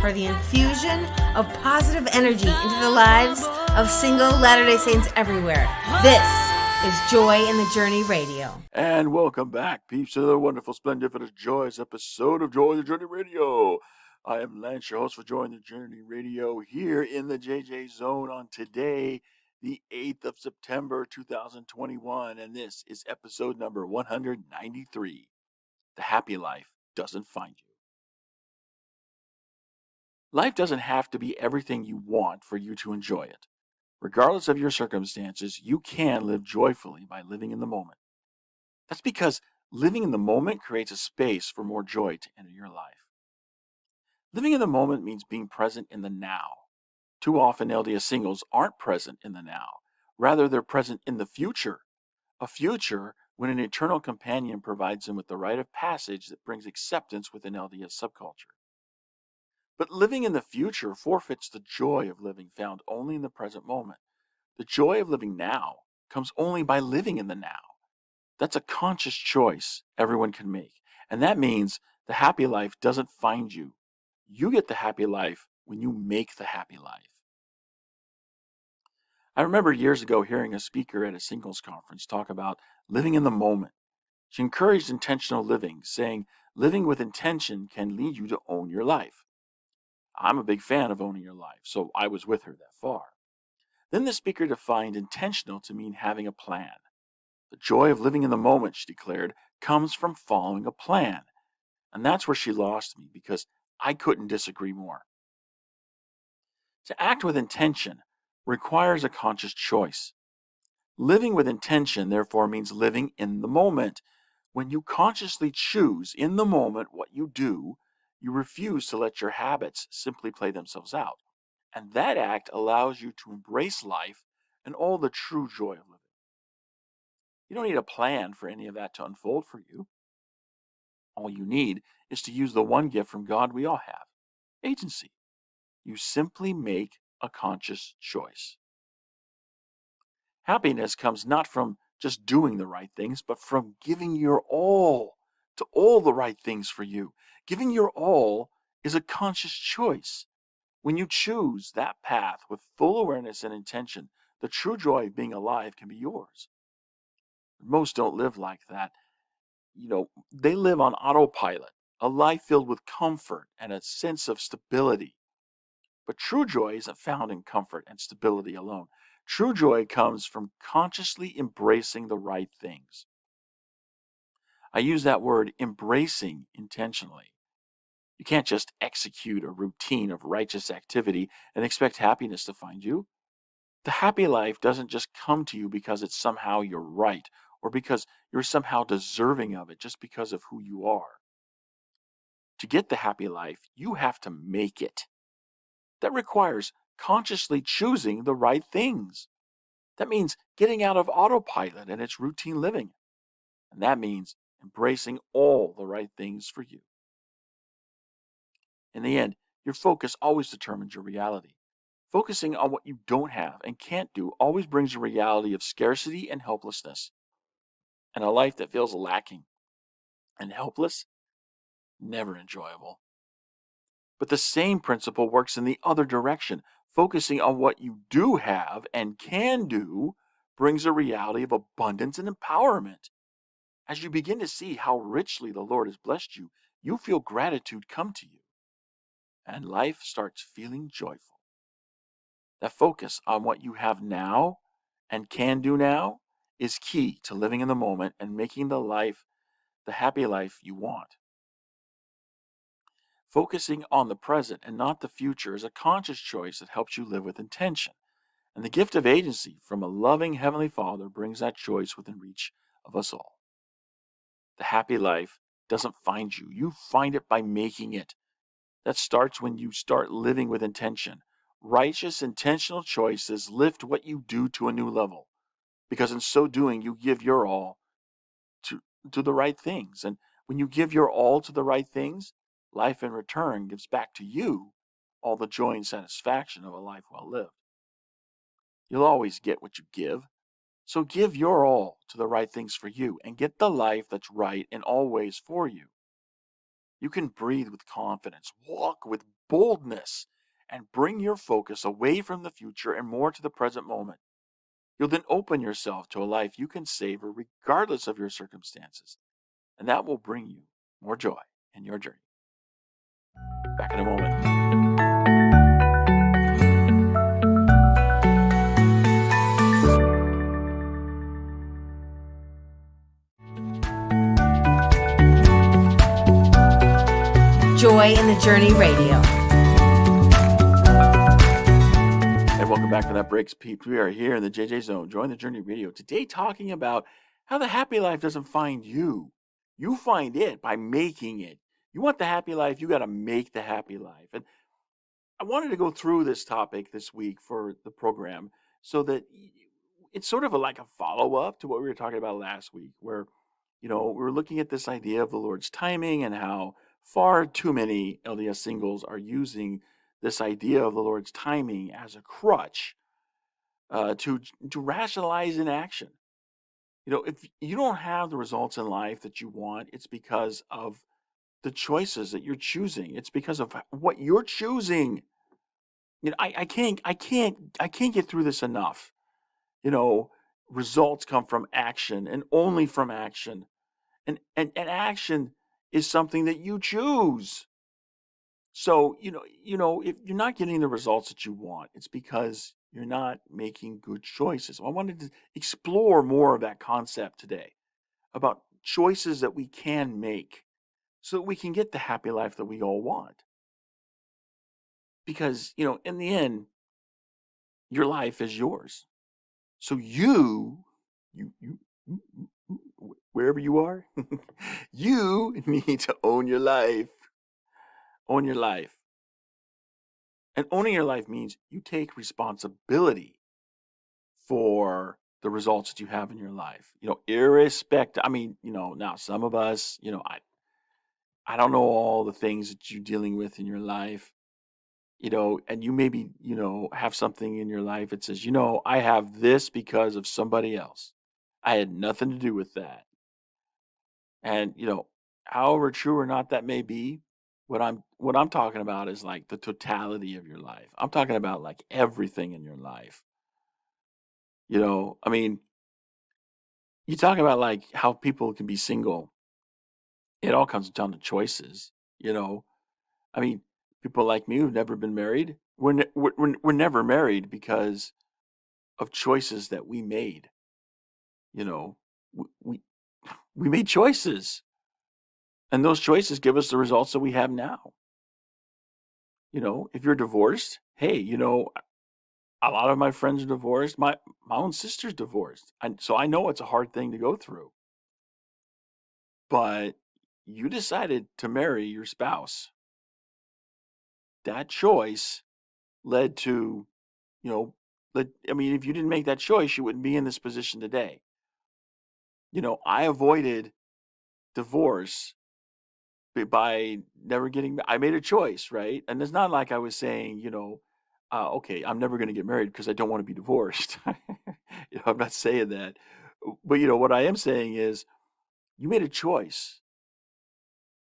for the infusion of positive energy into the lives of single Latter-day Saints everywhere. This is Joy in the Journey Radio. And welcome back, peeps, to the wonderful, splendiferous, joyous episode of Joy in the Journey Radio. I am Lance, your host for Joy in the Journey Radio, here in the JJ Zone on today, the 8th of September, 2021, and this is episode number 193. The happy life doesn't find you. Life doesn't have to be everything you want for you to enjoy it. Regardless of your circumstances, you can live joyfully by living in the moment. That's because living in the moment creates a space for more joy to enter your life. Living in the moment means being present in the now. Too often, LDS singles aren't present in the now. Rather, they're present in the future. A future when an eternal companion provides them with the rite of passage that brings acceptance within LDS subculture. But living in the future forfeits the joy of living found only in the present moment. The joy of living now comes only by living in the now. That's a conscious choice everyone can make. And that means the happy life doesn't find you. You get the happy life when you make the happy life. I remember years ago hearing a speaker at a singles conference talk about living in the moment. She encouraged intentional living, saying living with intention can lead you to own your life. I'm a big fan of owning your life, so I was with her that far. Then the speaker defined intentional to mean having a plan. The joy of living in the moment, she declared, comes from following a plan. And that's where she lost me because I couldn't disagree more. To act with intention requires a conscious choice. Living with intention, therefore, means living in the moment. When you consciously choose in the moment what you do, you refuse to let your habits simply play themselves out. And that act allows you to embrace life and all the true joy of living. You don't need a plan for any of that to unfold for you. All you need is to use the one gift from God we all have, agency. You simply make a conscious choice. Happiness comes not from just doing the right things, but from giving your all to all the right things for you. Giving your all is a conscious choice. When you choose that path with full awareness and intention, the true joy of being alive can be yours. Most don't live like that. They live on autopilot, a life filled with comfort and a sense of stability. But true joy isn't found in comfort and stability alone. True joy comes from consciously embracing the right things. I use that word embracing intentionally. You can't just execute a routine of righteous activity and expect happiness to find you. The happy life doesn't just come to you because it's somehow you're right or because you're somehow deserving of it just because of who you are. To get the happy life, you have to make it. That requires consciously choosing the right things. That means getting out of autopilot and its routine living. And that means embracing all the right things for you. In the end, your focus always determines your reality. Focusing on what you don't have and can't do always brings a reality of scarcity and helplessness. And a life that feels lacking and helpless, never enjoyable. But the same principle works in the other direction. Focusing on what you do have and can do brings a reality of abundance and empowerment. As you begin to see how richly the Lord has blessed you, you feel gratitude come to you. And life starts feeling joyful. That focus on what you have now and can do now is key to living in the moment and making the happy life you want. Focusing on the present and not the future is a conscious choice that helps you live with intention. And the gift of agency from a loving Heavenly Father brings that choice within reach of us all. The happy life doesn't find you. You find it by making it. That starts when you start living with intention. Righteous, intentional choices lift what you do to a new level. Because in so doing, you give your all to the right things. And when you give your all to the right things, life in return gives back to you all the joy and satisfaction of a life well lived. You'll always get what you give. So give your all to the right things for you and get the life that's right in all ways for you. You can breathe with confidence, walk with boldness and bring your focus away from the future and more to the present moment. You'll then open yourself to a life you can savor regardless of your circumstances, and that will bring you more joy in your journey. Back in a moment. Joy in the Journey Radio. And welcome back to That Breaks Peeps. We are here in the JJ Zone, Join the Journey Radio. Today talking about how the happy life doesn't find you. You find it by making it. You want the happy life, you got to make the happy life. And I wanted to go through this topic this week for the program so that it's sort of like a follow-up to what we were talking about last week, where, we were looking at this idea of the Lord's timing and how far too many LDS singles are using this idea of the Lord's timing as a crutch to rationalize inaction. If you don't have the results in life that you want, it's because of the choices that you're choosing. It's because of what you're choosing. I can't get through this enough. Results come from action and only from action. And action is something that you choose. So, if you're not getting the results that you want, it's because you're not making good choices. I wanted to explore more of that concept today about choices that we can make so that we can get the happy life that we all want. Because, in the end, your life is yours. So wherever you are, you need to own your life. Own your life. And owning your life means you take responsibility for the results that you have in your life. Irrespective. Now some of us, I don't know all the things that you're dealing with in your life, and you maybe, have something in your life that says, I have this because of somebody else. I had nothing to do with that. And, however true or not that may be, what I'm talking about is like the totality of your life. I'm talking about like everything in your life. I mean, you talk about like how people can be single. It all comes down to choices, you know. I mean, people like me who've never been married, we're never married because of choices that we made. You know, we we we made choices, and those choices give us the results that we have now. If you're divorced, hey, a lot of my friends are divorced. My own sister's divorced, and so I know it's a hard thing to go through. But you decided to marry your spouse. That choice led to, you know, if you didn't make that choice, you wouldn't be in this position today. I avoided divorce by never getting, I made a choice, right? And it's not like I was saying, okay, I'm never going to get married because I don't want to be divorced. I'm not saying that. But, what I am saying is you made a choice.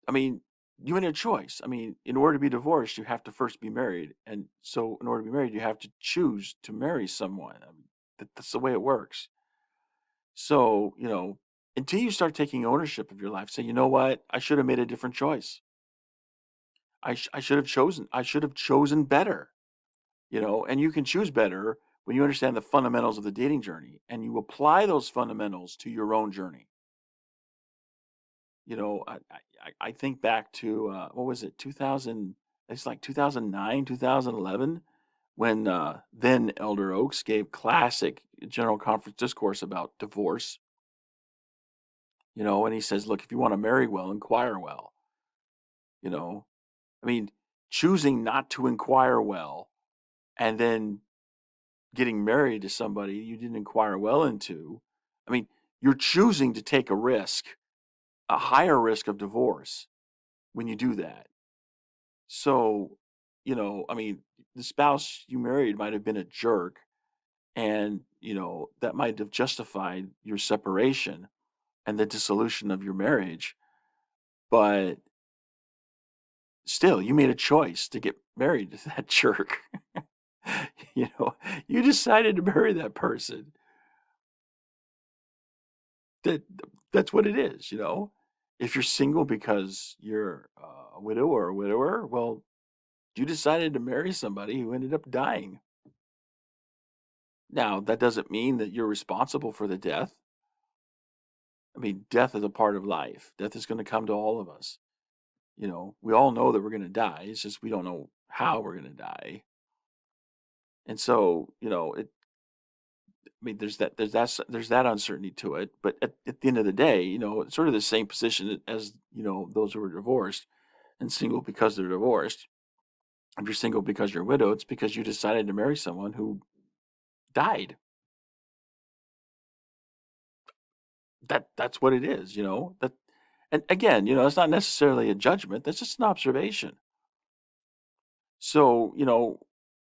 I mean, you made a choice. I mean, in order to be divorced, you have to first be married. And so, in order to be married, you have to choose to marry someone. I mean, that's the way it works. So, until you start taking ownership of your life, say, you know what? I should have made a different choice. I should have chosen. I should have chosen better. And you can choose better when you understand the fundamentals of the dating journey and you apply those fundamentals to your own journey. I think back to what was it, 2000? It's like 2009, 2011, when then Elder Oaks gave classic general conference discourse about divorce. And he says, look, if you want to marry well, inquire well. You know, I mean, choosing not to inquire well and then getting married to somebody you didn't inquire well into. I mean, you're choosing to take a risk, a higher risk of divorce when you do that. So, the spouse you married might have been a jerk, and, that might have justified your separation and the dissolution of your marriage. But still, you made a choice to get married to that jerk. You know, you decided to marry that person. That that's what it is, you know. If you're single because you're a widow or a widower, well, you decided to marry somebody who ended up dying. Now, that doesn't mean that you're responsible for the death. I mean, death is a part of life. Death is going to come to all of us. You know, we all know that we're going to die. It's just we don't know how we're going to die. And so, you know, I mean, there's that uncertainty to it. But at the end of the day, you know, it's sort of the same position as, you know, those who are divorced and single because they're divorced. If you're single because you're widowed, it's because you decided to marry someone who died. That's what it is, you know. That and again, you know, it's not necessarily a judgment. That's just an observation. So, you know,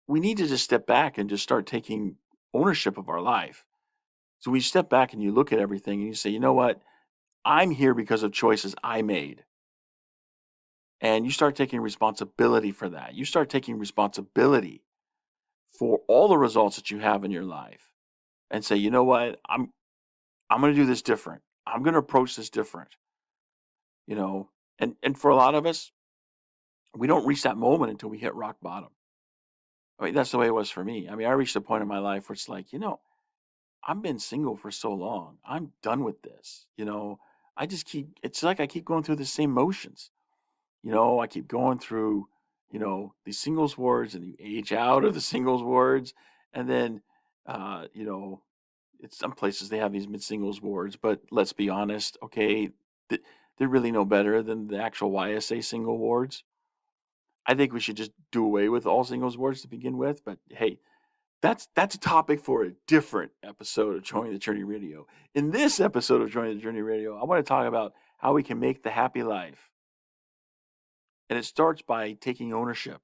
we need to just step back and just start taking ownership of our life. So we step back and you look at everything and you say, you know what? I'm here because of choices I made. And you start taking responsibility for that. You start taking responsibility for all the results that you have in your life and say, you know what? I'm going to do this different. I'm going to approach this different, you know. And for a lot of us, we don't reach that moment until we hit rock bottom. I mean, that's the way it was for me. I mean, I reached a point in my life where it's like, you know, I've been single for so long. I'm done with this. You know, I just keep, it's like I keep going through the same motions. You know, I keep going through, you know, these singles wards and you age out of the singles wards. And then, you know, it's some places they have these mid singles wards, but let's be honest, okay, they're really no better than the actual YSA single wards. I think we should just do away with all singles wards to begin with. But hey, that's a topic for a different episode of Joining the Journey Radio. In this episode of Joining the Journey Radio, I want to talk about how we can make the happy life. And it starts by taking ownership.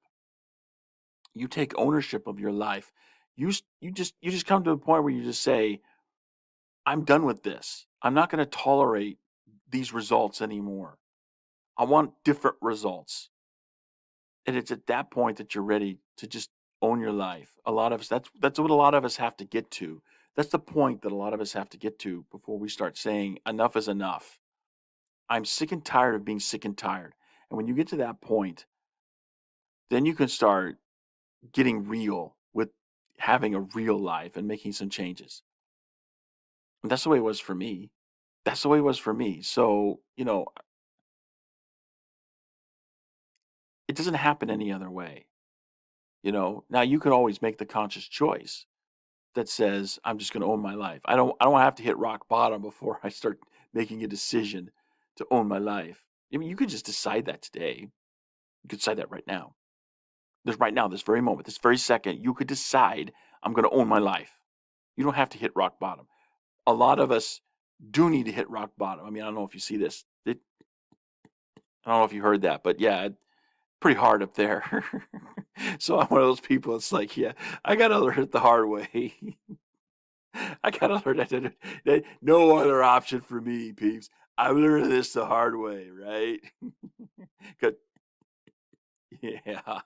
You take ownership of your life. You just come to a point where you just say, I'm done with this. I'm not going to tolerate these results anymore. I want different results. And it's at that point that you're ready to just own your life. A lot of us, that's what a lot of us have to get to. That's the point that a lot of us have to get to before we start saying enough is enough. I'm sick and tired of being sick and tired. And when you get to that point, then you can start getting real with having a real life and making some changes. And that's the way it was for me. That's the way it was for me. So, you know, it doesn't happen any other way. You know, now you could always make the conscious choice that says, I'm just going to own my life. I don't have to hit rock bottom before I start making a decision to own my life. I mean, you could just decide that today. You could decide that right now. There's right now, this very moment, this very second, you could decide I'm going to own my life. You don't have to hit rock bottom. A lot of us do need to hit rock bottom. I mean, I don't know if you see this. I don't know if you heard that, but yeah, pretty hard up there. So I'm one of those people. It's like, yeah, I got to learn it the hard way. I got to learn that no other option for me, peeps. I'm learning this the hard way, right? 'Cause- yeah.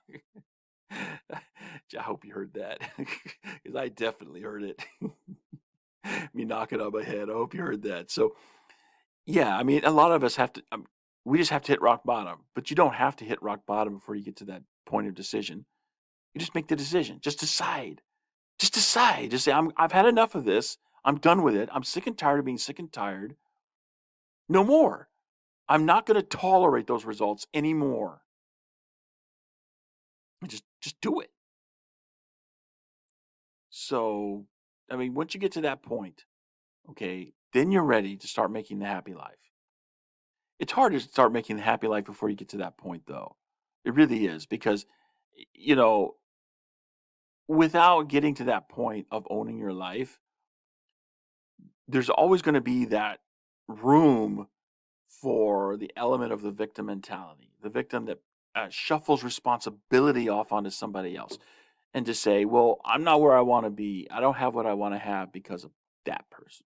I hope you heard that because I definitely heard it. Me knocking on my head. I hope you heard that. So, yeah, I mean, a lot of us have to, we just have to hit rock bottom, but you don't have to hit rock bottom before you get to that point of decision. You just make the decision. Just decide. Just decide. Just say, I've had enough of this. I'm done with it. I'm sick and tired of being sick and tired. No more. I'm not going to tolerate those results anymore. Just do it. So, I mean, once you get to that point, okay, then you're ready to start making the happy life. It's hard to start making the happy life before you get to that point, though. It really is because, you know, without getting to that point of owning your life, there's always going to be that room for the element of the victim mentality, the victim that shuffles responsibility off onto somebody else and to say, well, I'm not where I want to be. I don't have what I want to have because of that person.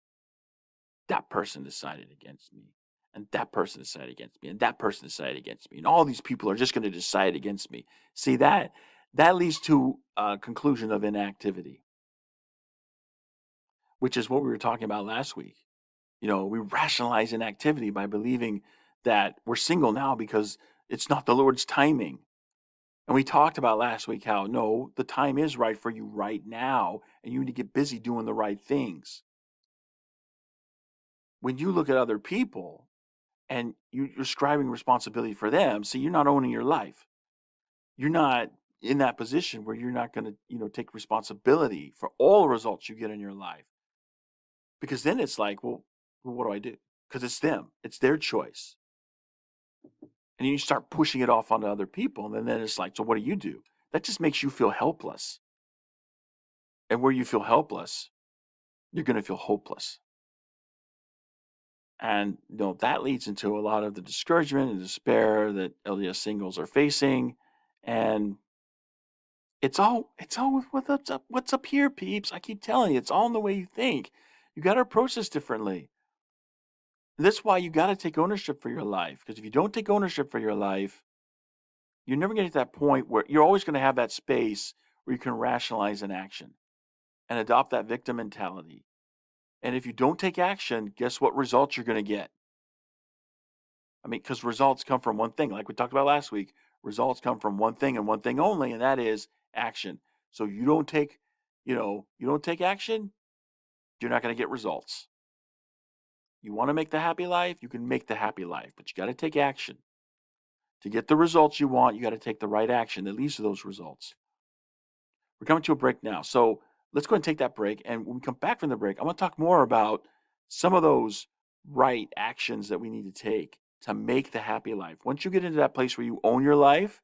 That person decided against me. and that person decided against me, and that person decided against me, and all these people are just going to decide against me. See, that leads to a conclusion of inactivity, which is what we were talking about last week. We rationalize inactivity by believing that we're single now because it's not the Lord's timing. And we talked about last week how no, the time is right for you right now, and you need to get busy doing the right things. When you look at other people and you're ascribing responsibility for them, see, you're not owning your life. You're not in that position where you're not going to, take responsibility for all the results you get in your life. Because then it's like, well, what do I do? Because it's them, it's their choice. And you start pushing it off onto other people. And then it's like, so what do? That just makes you feel helpless. And where you feel helpless, you're going to feel hopeless. And that leads into a lot of the discouragement and despair that LDS singles are facing. And it's all what's up here, peeps. I keep telling you, it's all in the way you think. You got to approach this differently. And that's why you got to take ownership for your life. Because if you don't take ownership for your life, you're never going to get to that point where you're always going to have that space where you can rationalize an action and adopt that victim mentality. And if you don't take action, guess what results you're going to get? I mean, because results come from one thing. Like we talked about last week, results come from one thing and one thing only, and that is action. So you don't take action, you're not going to get results. You want to make the happy life, you can make the happy life, but you got to take action. To get the results you want, you got to take the right action that leads to those results. We're coming to a break now. So let's go ahead and take that break. And when we come back from the break, I want to talk more about some of those right actions that we need to take to make the happy life. Once you get into that place where you own your life,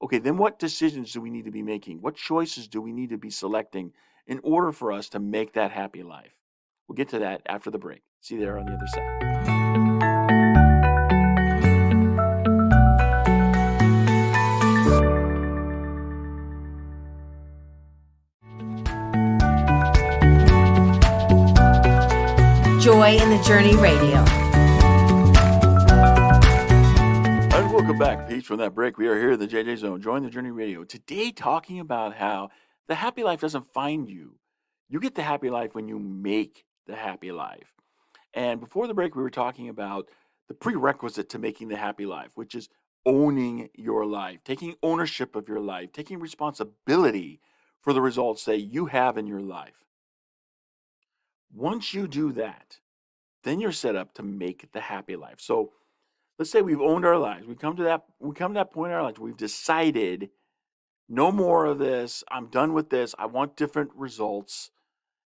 okay, then what decisions do we need to be making? What choices do we need to be selecting in order for us to make that happy life? We'll get to that after the break. See you there on the other side. Joy in the Journey Radio. And welcome back, Pete, from that break. We are here in the JJ Zone. Join the Journey Radio. Today, talking about how the happy life doesn't find you. You get the happy life when you make the happy life. And before the break, we were talking about the prerequisite to making the happy life, which is owning your life, taking ownership of your life, taking responsibility for the results that you have in your life. Once you do that, then you're set up to make the happy life. So let's say we've owned our lives. We come to that point in our lives. We've decided no more of this. I'm done with this. I want different results.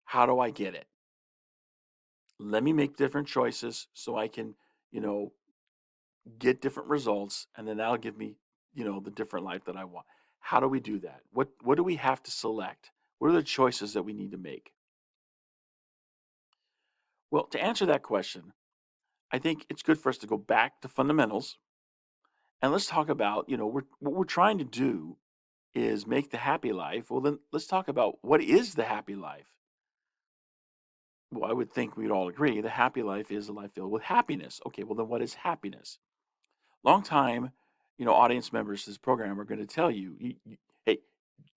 How do I get it? Let me make different choices so I can, get different results, and then that'll give me, the different life that I want. How do we do that? What do we have to select? What are the choices that we need to make? Well, to answer that question, I think it's good for us to go back to fundamentals and let's talk about, what we're trying to do is make the happy life. Well, then let's talk about what is the happy life. Well, I would think we'd all agree the happy life is a life filled with happiness. Okay, well, then what is happiness? Long time, audience members to this program are going to tell you, hey,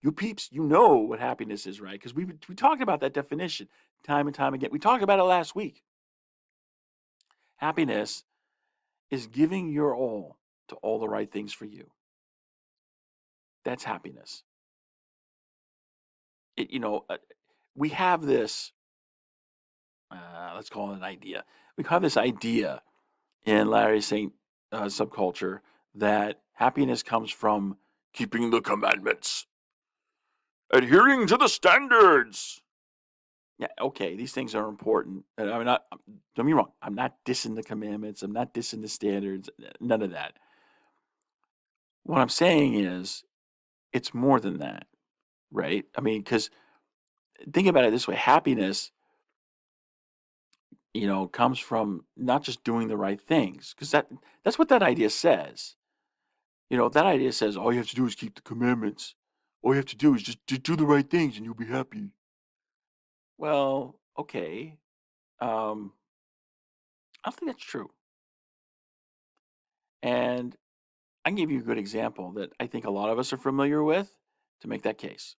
you peeps, you know what happiness is, right? Because we talked about that definition time and time again. We talked about it last week. Happiness is giving your all to all the right things for you. That's happiness. We have this, let's call it an idea. We have this idea in Latter-day Saint subculture that happiness comes from keeping the commandments, adhering to the standards. Yeah, okay, these things are important. And I'm not, don't get me wrong, I'm not dissing the commandments, I'm not dissing the standards, none of that. What I'm saying is, it's more than that, right? I mean, because think about it this way happiness, comes from not just doing the right things, because that's what that idea says. That idea says all you have to do is keep the commandments. All you have to do is just do the right things and you'll be happy. Well, okay. I don't think that's true. And I can give you a good example that I think a lot of us are familiar with to make that case.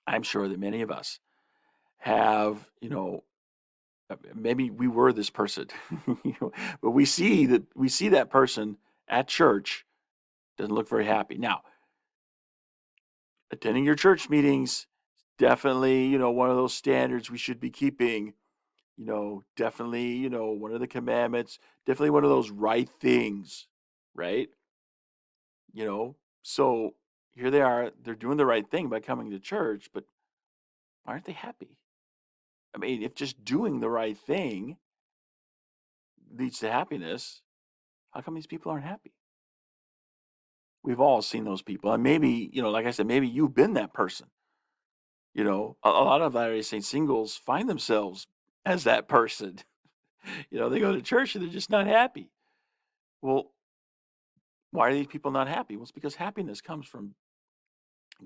I'm sure that many of us have, maybe we were this person, but we see that person at church doesn't look very happy. Now, attending your church meetings, definitely, one of those standards we should be keeping, definitely, one of the commandments, definitely one of those right things, right? You know, so here they are, they're doing the right thing by coming to church, but why aren't they happy? I mean, if just doing the right thing leads to happiness, how come these people aren't happy? We've all seen those people. And maybe, like I said, maybe you've been that person. A lot of Latter-day Saint singles find themselves as that person. They go to church and they're just not happy. Well, why are these people not happy? Well, it's because happiness comes from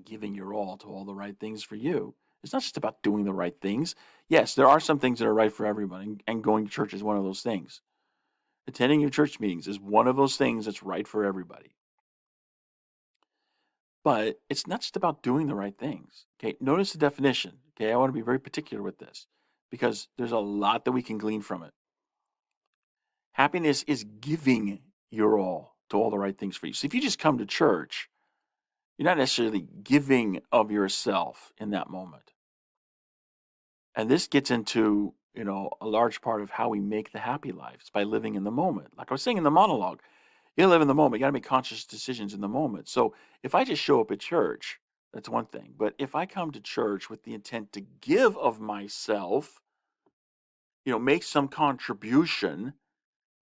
giving your all to all the right things for you. It's not just about doing the right things. Yes, there are some things that are right for everybody, and going to church is one of those things. Attending your church meetings is one of those things that's right for everybody. But it's not just about doing the right things. Okay, notice the definition. Okay, I want to be very particular with this because there's a lot that we can glean from it. Happiness is giving your all to all the right things for you. So if you just come to church, you're not necessarily giving of yourself in that moment. And this gets into, a large part of how we make the happy lives by living in the moment. Like I was saying in the monologue, you gotta live in the moment. You gotta make conscious decisions in the moment. So if I just show up at church, that's one thing. But if I come to church with the intent to give of myself, make some contribution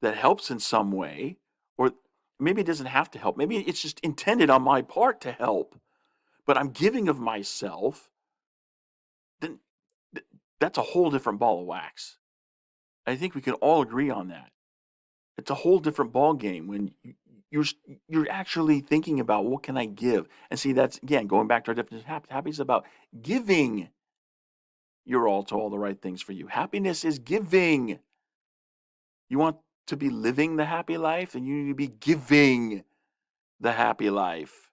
that helps in some way, or maybe it doesn't have to help. Maybe it's just intended on my part to help, but I'm giving of myself, then that's a whole different ball of wax. I think we can all agree on that. It's a whole different ball game when you're you're actually thinking about what can I give, and see that's again going back to our definition of happy. Happiness is about giving your all to all the right things for you. Happiness is giving. You want to be living the happy life, and you need to be giving the happy life.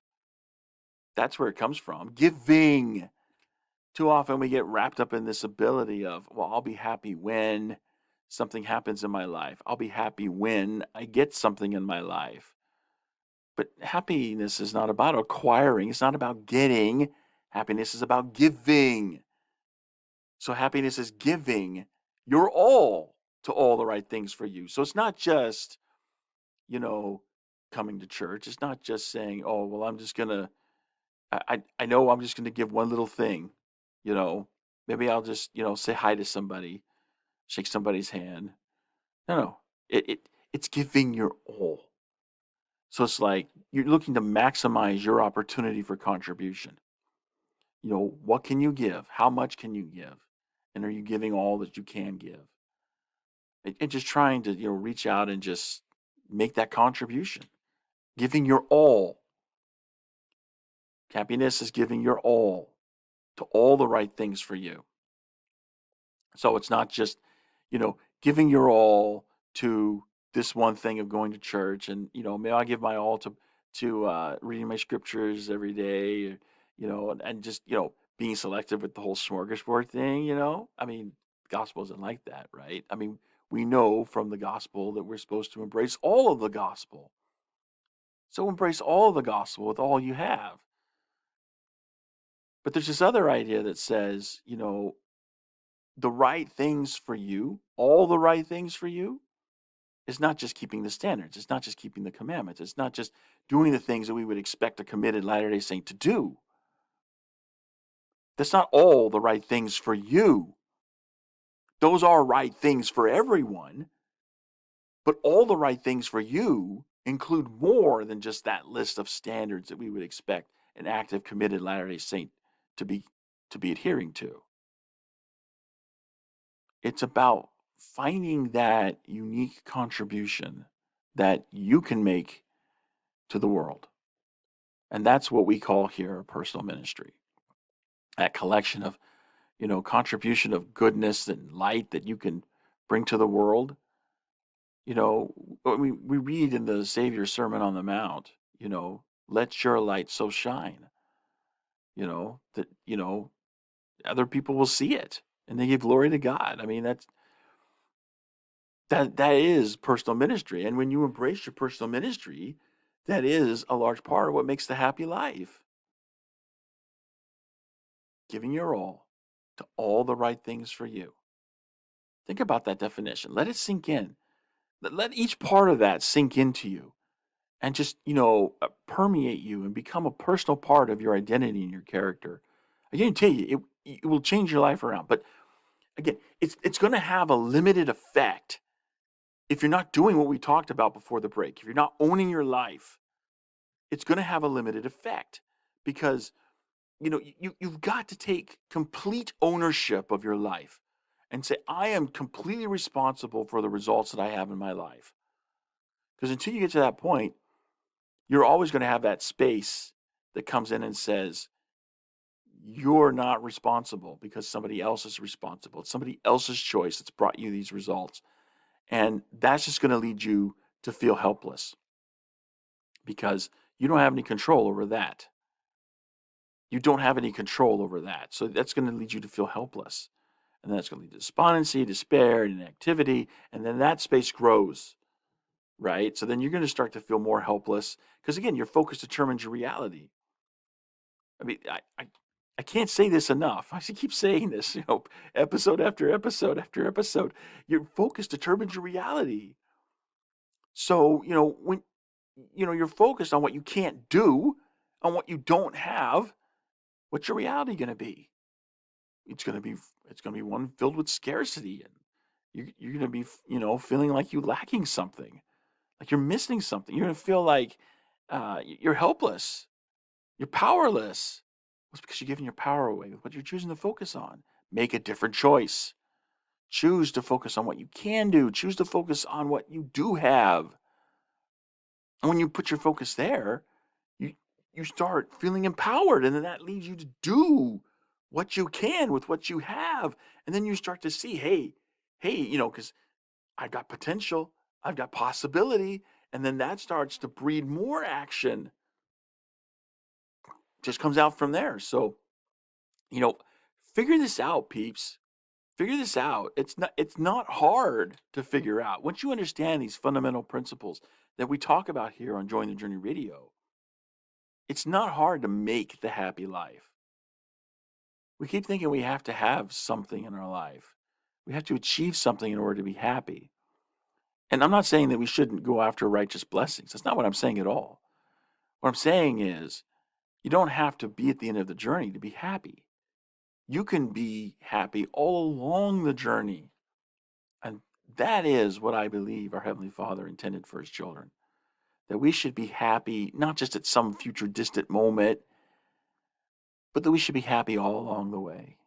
That's where it comes from. Giving. Too often we get wrapped up in this ability of, well, I'll be happy when something happens in my life. I'll be happy when I get something in my life. But happiness is not about acquiring, it's not about getting. Happiness is about giving. So happiness is giving your all to all the right things for you. So it's not just, you know, coming to church. It's not just saying, oh, well, I'm just going to, I know I'm just going to give one little thing, you know, maybe I'll just, say hi to somebody, shake somebody's hand. No. It's giving your all. So it's like you're looking to maximize your opportunity for contribution. What can you give? How much can you give? And are you giving all that you can give? And just trying to, reach out and just make that contribution. Giving your all. Happiness is giving your all to all the right things for you. So it's not just, giving your all to this one thing of going to church and, may I give my all to reading my scriptures every day, and just, being selective with the whole smorgasbord thing. I mean, the gospel isn't like that, right? I mean, we know from the gospel that we're supposed to embrace all of the gospel. So embrace all of the gospel with all you have. But there's this other idea that says, the right things for you, all the right things for you, is not just keeping the standards. It's not just keeping the commandments. It's not just doing the things that we would expect a committed Latter-day Saint to do. That's not all the right things for you. Those are right things for everyone, but all the right things for you include more than just that list of standards that we would expect an active, committed Latter-day Saint to be adhering to. It's about finding that unique contribution that you can make to the world. And that's what we call here a personal ministry. That collection of, contribution of goodness and light that you can bring to the world. You know, we read in the Savior's Sermon on the Mount, let your light so shine, that, other people will see it and they give glory to God. I mean, that is personal ministry. And when you embrace your personal ministry, that is a large part of what makes the happy life. Giving your all to all the right things for you. Think about that definition. Let it sink in. Let each part of that sink into you and just, permeate you and become a personal part of your identity and your character. I guarantee you, it will change your life around. But again, it's going to have a limited effect if you're not doing what we talked about before the break. If you're not owning your life, it's going to have a limited effect because you've got to take complete ownership of your life and say, I am completely responsible for the results that I have in my life. Because until you get to that point, you're always going to have that space that comes in and says, you're not responsible because somebody else is responsible. It's somebody else's choice that's brought you these results. And that's just going to lead you to feel helpless because you don't have any control over that. You don't have any control over that. So that's going to lead you to feel helpless. And then that's going to lead to despondency, despair, and inactivity. And then that space grows, right? So then you're going to start to feel more helpless because, again, your focus determines your reality. I mean, I can't say this enough. I keep saying this, episode after episode after episode. Your focus determines your reality. So, when, you're focused on what you can't do, on what you don't have, what's your reality going to be? It's going to be one filled with scarcity, and you're going to be, feeling like you're lacking something, like you're missing something. You're going to feel like you're helpless, you're powerless. It's because you're giving your power away with what you're choosing to focus on. Make a different choice. Choose to focus on what you can do. Choose to focus on what you do have. And when you put your focus there, you you start feeling empowered, and then that leads you to do what you can with what you have. And then you start to see, hey, because I've got potential, I've got possibility, and then that starts to breed more action. Just comes out from there. So, you know, figure this out, peeps. Figure this out. It's not hard to figure out. Once you understand these fundamental principles that we talk about here on Join the Journey Radio, it's not hard to make the happy life. We keep thinking we have to have something in our life. We have to achieve something in order to be happy. And I'm not saying that we shouldn't go after righteous blessings. That's not what I'm saying at all. What I'm saying is you don't have to be at the end of the journey to be happy. You can be happy all along the journey. And that is what I believe our Heavenly Father intended for His children. That we should be happy, not just at some future distant moment, but that we should be happy all along the way.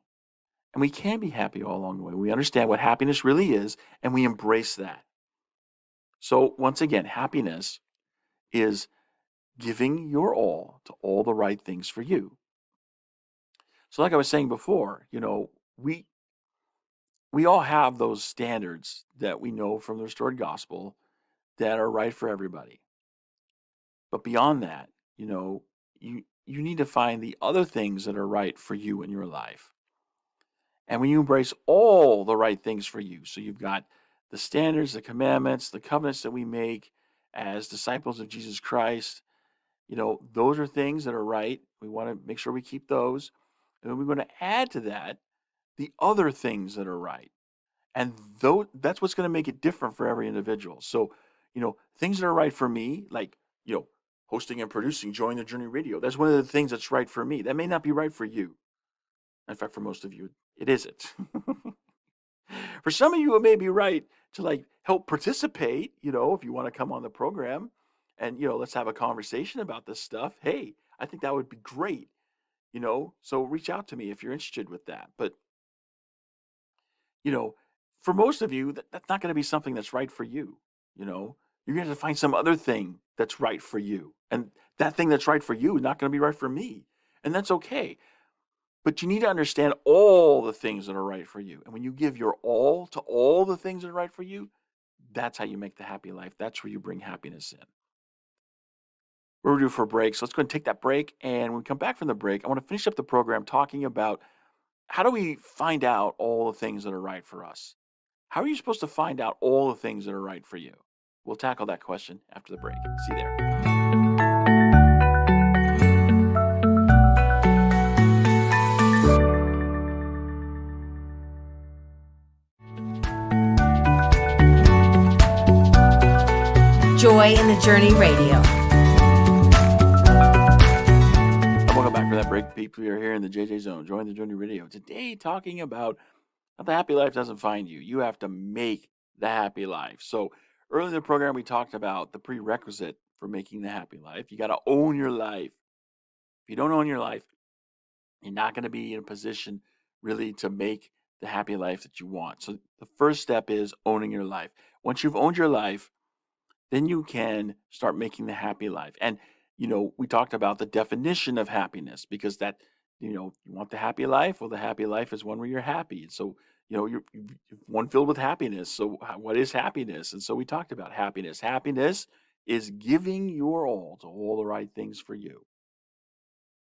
And we can be happy all along the way. We understand what happiness really is, and we embrace that. So, once again, happiness is giving your all to all the right things for you. So, like I was saying before, we all have those standards that we know from the restored gospel that are right for everybody. But beyond that, you need to find the other things that are right for you in your life. And when you embrace all the right things for you, so you've got the standards, the commandments, the covenants that we make as disciples of Jesus Christ, those are things that are right. We want to make sure we keep those. And then we're going to add to that the other things that are right. And that's what's going to make it different for every individual. So, things that are right for me, like, hosting and producing Join the Journey Radio, that's one of the things that's right for me. That may not be right for you. In fact, for most of you, it isn't. For some of you, it may be right to help participate, if you want to come on the program and, let's have a conversation about this stuff. Hey, I think that would be great, so reach out to me if you're interested with that. But, you know, for most of you, that's not going to be something that's right for you. You're going to have to find some other thing that's right for you. And that thing that's right for you is not going to be right for me. And that's okay. But you need to understand all the things that are right for you. And when you give your all to all the things that are right for you, That's how you make the happy life. That's where you bring happiness in. We're due for a break, so let's go and take that break. And when we come back from the break, I want to finish up the program talking about how do we find out all the things that are right for us? How are you supposed to find out all the things that are right for you? We'll tackle that question after the break. See you there. Joy in the Journey Radio. Welcome back for that break, people. We are here in the JJ Zone, Join the Journey Radio. Today, talking about how the happy life doesn't find you. You have to make the happy life. So, earlier in the program, we talked about the prerequisite for making the happy life. You got to own your life. If you don't own your life, you're not going to be in a position really to make the happy life that you want. So, the first step is owning your life. Once you've owned your life, then you can start making the happy life. And, we talked about the definition of happiness because that, you want the happy life. Well, the happy life is one where you're happy. And so, you're one filled with happiness. So, what is happiness? And so, we talked about happiness. Happiness is giving your all to all the right things for you.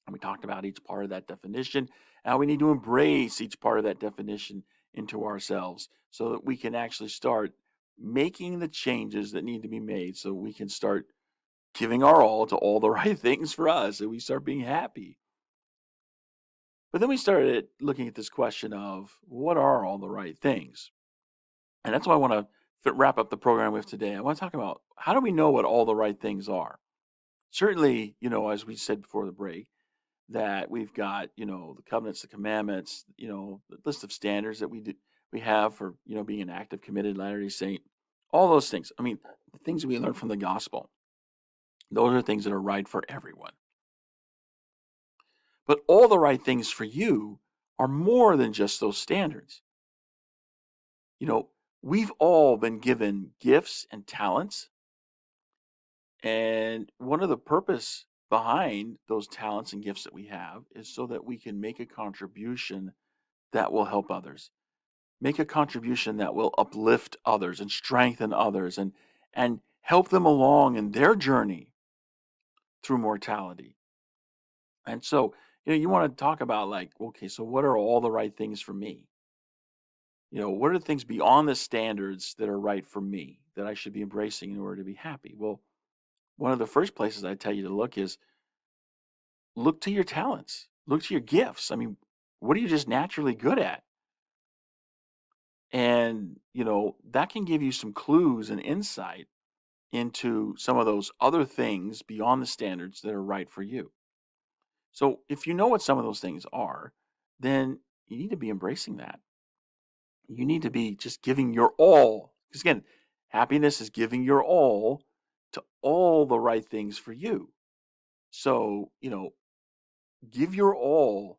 And we talked about each part of that definition. How we need to embrace each part of that definition into ourselves so that we can actually start making the changes that need to be made so we can start giving our all to all the right things for us and we start being happy. But then we started looking at this question of what are all the right things? And that's what I want to wrap up the program with today. I want to talk about how do we know what all the right things are? Certainly, as we said before the break, that we've got, the covenants, the commandments, the list of standards that we have for, being an active, committed Latter-day Saint, all those things. I mean, the things we learn from the gospel, those are things that are right for everyone. But all the right things for you are more than just those standards. We've all been given gifts and talents. And one of the purpose behind those talents and gifts that we have is so that we can make a contribution that will help others, make a contribution that will uplift others and strengthen others and help them along in their journey through mortality. And so, you want to talk about like, okay, so what are all the right things for me? What are the things beyond the standards that are right for me that I should be embracing in order to be happy? Well, one of the first places I tell you to look is look to your talents, look to your gifts. I mean, what are you just naturally good at? And, that can give you some clues and insight into some of those other things beyond the standards that are right for you. So if you know what some of those things are, then you need to be embracing that. You need to be just giving your all. Because again, happiness is giving your all to all the right things for you. So, give your all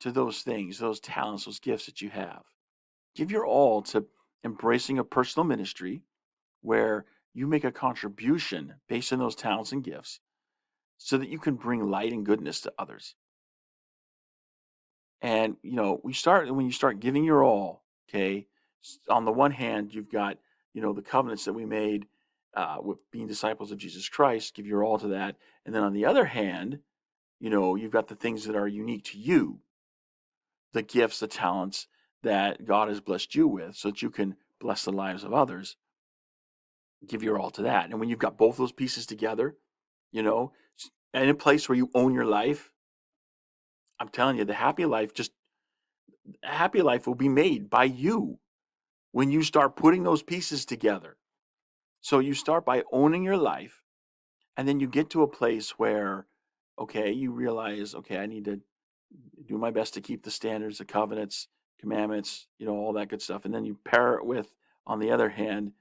to those things, those talents, those gifts that you have. Give your all to embracing a personal ministry where you make a contribution based on those talents and gifts so that you can bring light and goodness to others. And, when you start giving your all, okay, on the one hand, you've got, the covenants that we made with being disciples of Jesus Christ, give your all to that. And then on the other hand, you've got the things that are unique to you, the gifts, the talents that God has blessed you with so that you can bless the lives of others. Give your all to that. And when you've got both those pieces together, and in a place where you own your life, I'm telling you, the happy life will be made by you when you start putting those pieces together. So you start by owning your life, and then you get to a place where, okay, you realize, okay, I need to do my best to keep the standards, the covenants, commandments, all that good stuff. And then you pair it with, on the other hand,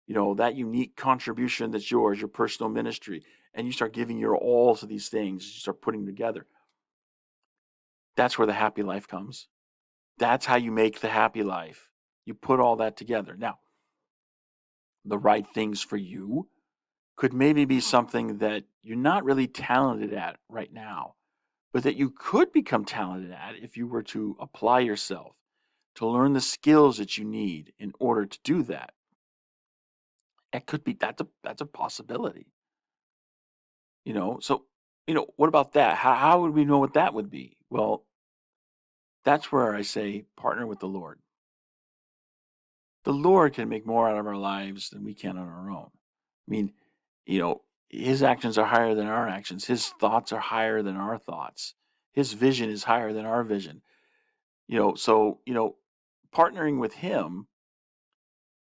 that unique contribution that's yours, your personal ministry, and you start giving your all to these things, you start putting them together. That's where the happy life comes. That's how you make the happy life. You put all that together. Now, the right things for you could maybe be something that you're not really talented at right now, but that you could become talented at if you were to apply yourself to learn the skills that you need in order to do that. It could be that's a possibility. So what about that? How would we know what that would be? Well, that's where I say partner with the Lord. The Lord can make more out of our lives than we can on our own. I mean, his actions are higher than our actions. His thoughts are higher than our thoughts. His vision is higher than our vision. So, partnering with him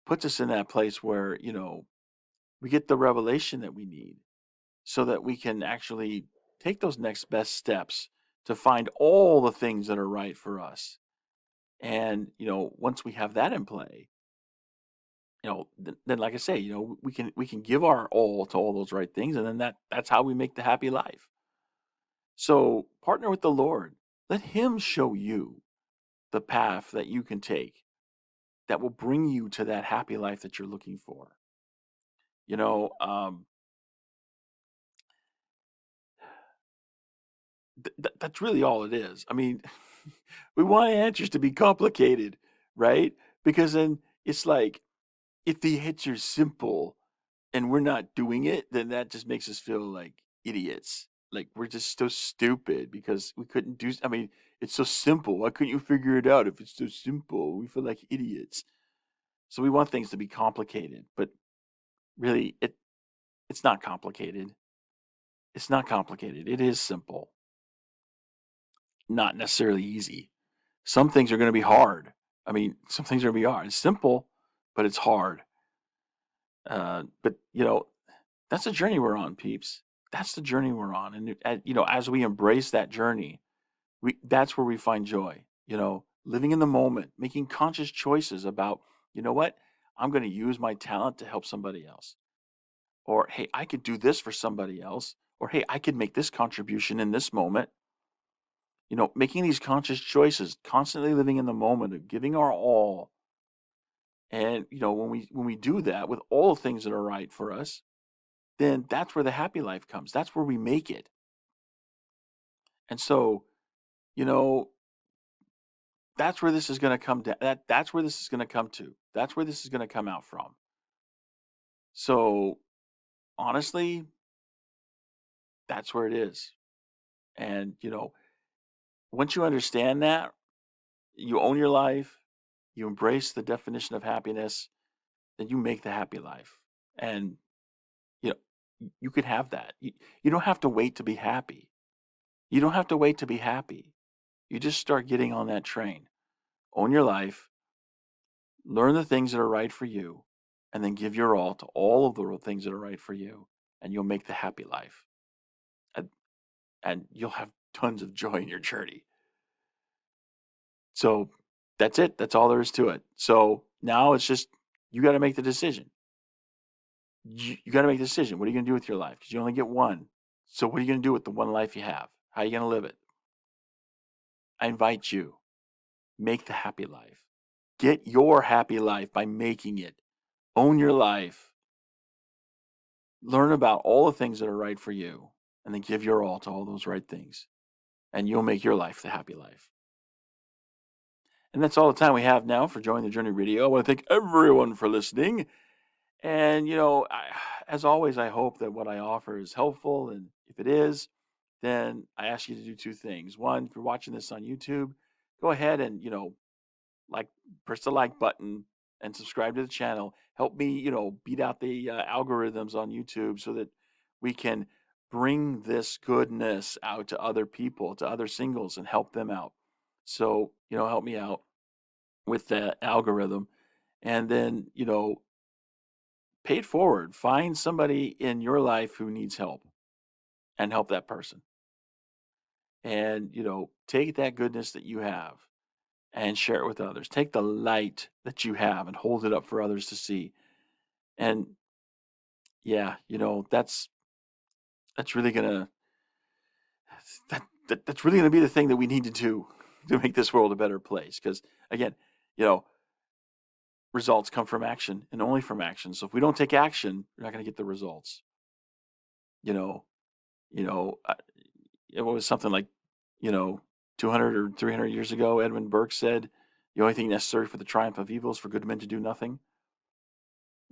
puts us in that place where, we get the revelation that we need so that we can actually take those next best steps to find all the things that are right for us. And, once we have that in play, then like I say, we can give our all to all those right things, and then that's how we make the happy life. So partner with the Lord. Let Him show you the path that you can take that will bring you to that happy life that you're looking for. You know, um, that's really all it is. I mean, we want answers to be complicated, right? Because then it's like if the answer's simple and we're not doing it, then that just makes us feel like idiots. Like we're just so stupid because we couldn't do. I mean, it's so simple. Why couldn't you figure it out if it's so simple? We feel like idiots. So we want things to be complicated, but really, it's not complicated. It's not complicated. It is simple, not necessarily easy. Some things are going to be hard. I mean, some things are going to be hard. It's simple, but it's hard. But that's the journey we're on, peeps. That's the journey we're on, and as we embrace that journey, that's where we find joy. Living in the moment, making conscious choices about, what, I'm going to use my talent to help somebody else, or hey, I could do this for somebody else, or hey, I could make this contribution in this moment. Making these conscious choices, constantly living in the moment of giving our all. And when we do that with all the things that are right for us, then that's where the happy life comes. That's where we make it. And so, you know, that's where this is going to come to. That's where this is going to come to. That's where this is going to come out from. So, honestly, that's where it is. And, once you understand that, you own your life, you embrace the definition of happiness, then you make the happy life. And, you know, you could have that. You don't have to wait to be happy. You don't have to wait to be happy. You just start getting on that train. Own your life, learn the things that are right for you, and then give your all to all of the things that are right for you, and you'll make the happy life. And, and you'll have tons of joy in your journey. So that's it. That's all there is to it. So now it's just, you got to make the decision. You got to make the decision. What are you going to do with your life? Because you only get one. So what are you going to do with the one life you have? How are you going to live it? I invite you, make the happy life. Get your happy life by making it. Own your life. Learn about all the things that are right for you, and then give your all to all those right things. And you'll make your life the happy life. And that's all the time we have now for Join the Journey Radio. I want to thank everyone for listening. And, as always, I hope that what I offer is helpful. And if it is, then I ask you to do two things. One, if you're watching this on YouTube, go ahead and, like, press the like button and subscribe to the channel. Help me, beat out the algorithms on YouTube so that we can bring this goodness out to other people, to other singles, and help them out. So, help me out with that algorithm. And then, pay it forward. Find somebody in your life who needs help and help that person. And, take that goodness that you have and share it with others. Take the light that you have and hold it up for others to see. And yeah, that's really gonna that's really gonna be the thing that we need to do to make this world a better place. Because again, you know, results come from action and only from action. So if we don't take action, we're not gonna get the results. You know, you know, it was something like, you know, 200 or 300 years ago, Edmund Burke said, "The only thing necessary for the triumph of evil is for good men to do nothing."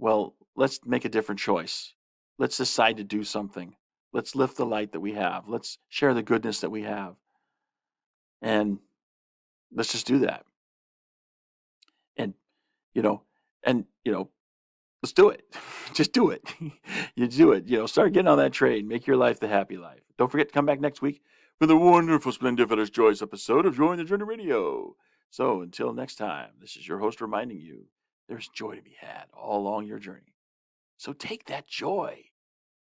well, let's make a different choice. Let's decide to do something. Let's lift the light that we have. Let's share the goodness that we have. And let's just do that. And, you know, and, let's do it. Just do it. You do it. Start getting on that train. Make your life the happy life. Don't forget to come back next week for the wonderful, splendiferous, joyous episode of Joy in the Journey Radio. So until next time, this is your host reminding you there's joy to be had all along your journey. So take that joy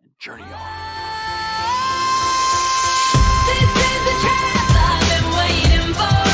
and journey on. This is the trap I've been waiting for.